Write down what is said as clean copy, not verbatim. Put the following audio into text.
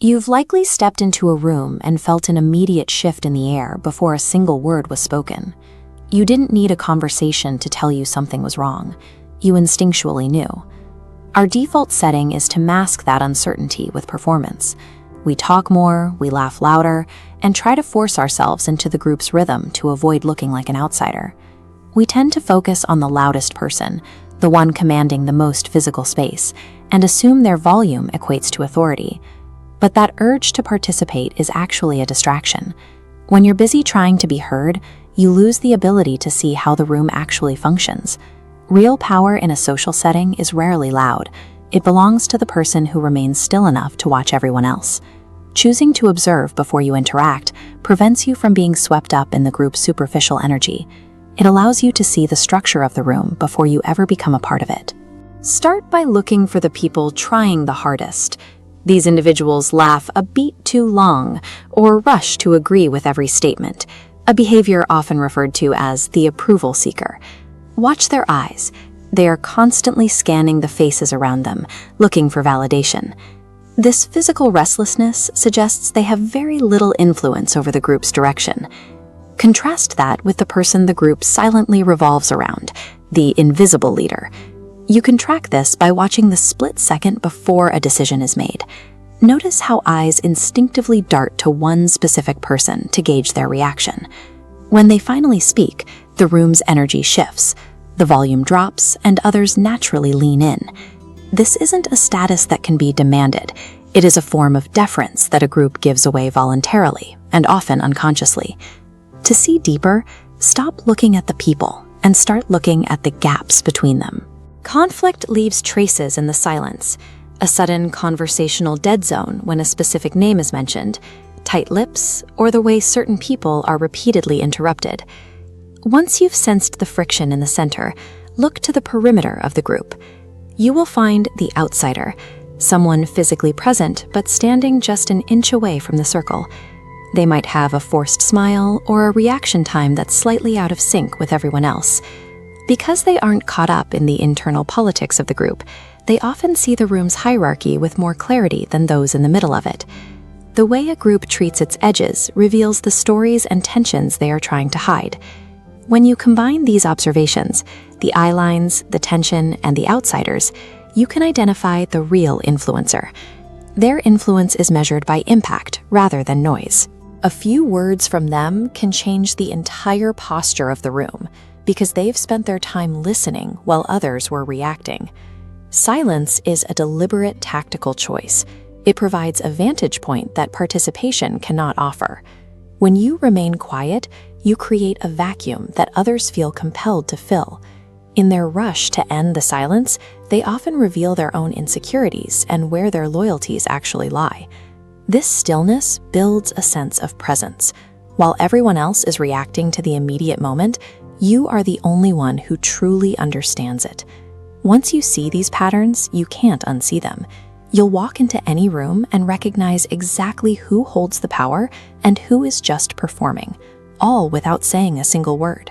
You've likely stepped into a room and felt an immediate shift in the air before a single word was spoken. You didn't need a conversation to tell you something was wrong. You instinctually knew. Our default setting is to mask that uncertainty with performance. We talk more, we laugh louder, and try to force ourselves into the group's rhythm to avoid looking like an outsider. We tend to focus on the loudest person, the one commanding the most physical space, and assume their volume equates to authority. But that urge to participate is actually a distraction. When you're busy trying to be heard, you lose the ability to see how the room actually functions. Real power in a social setting is rarely loud. It belongs to the person who remains still enough to watch everyone else. Choosing to observe before you interact prevents you from being swept up in the group's superficial energy. It allows you to see the structure of the room before you ever become a part of it. Start by looking for the people trying the hardest. These individuals laugh a beat too long or rush to agree with every statement, a behavior often referred to as the approval seeker. Watch their eyes. They are constantly scanning the faces around them, looking for validation. This physical restlessness suggests they have very little influence over the group's direction. Contrast that with the person the group silently revolves around, the invisible leader. You can track this by watching the split second before a decision is made. Notice how eyes instinctively dart to one specific person to gauge their reaction. When they finally speak, the room's energy shifts, the volume drops, and others naturally lean in. This isn't a status that can be demanded. It is a form of deference that a group gives away voluntarily, and often unconsciously. To see deeper, stop looking at the people and start looking at the gaps between them. Conflict leaves traces in the silence, a sudden conversational dead zone when a specific name is mentioned, tight lips, or the way certain people are repeatedly interrupted. Once you've sensed the friction in the center, look to the perimeter of the group. You will find the outsider, someone physically present but standing just an inch away from the circle. They might have a forced smile or a reaction time that's slightly out of sync with everyone else. Because they aren't caught up in the internal politics of the group, they often see the room's hierarchy with more clarity than those in the middle of it. The way a group treats its edges reveals the stories and tensions they are trying to hide. When you combine these observations, the eye lines, the tension, and the outsiders, you can identify the real influencer. Their influence is measured by impact rather than noise. A few words from them can change the entire posture of the room, because they've spent their time listening while others were reacting. Silence is a deliberate tactical choice. It provides a vantage point that participation cannot offer. When you remain quiet, you create a vacuum that others feel compelled to fill. In their rush to end the silence, they often reveal their own insecurities and where their loyalties actually lie. This stillness builds a sense of presence. While everyone else is reacting to the immediate moment, you are the only one who truly understands it. Once you see these patterns, you can't unsee them. You'll walk into any room and recognize exactly who holds the power and who is just performing, all without saying a single word.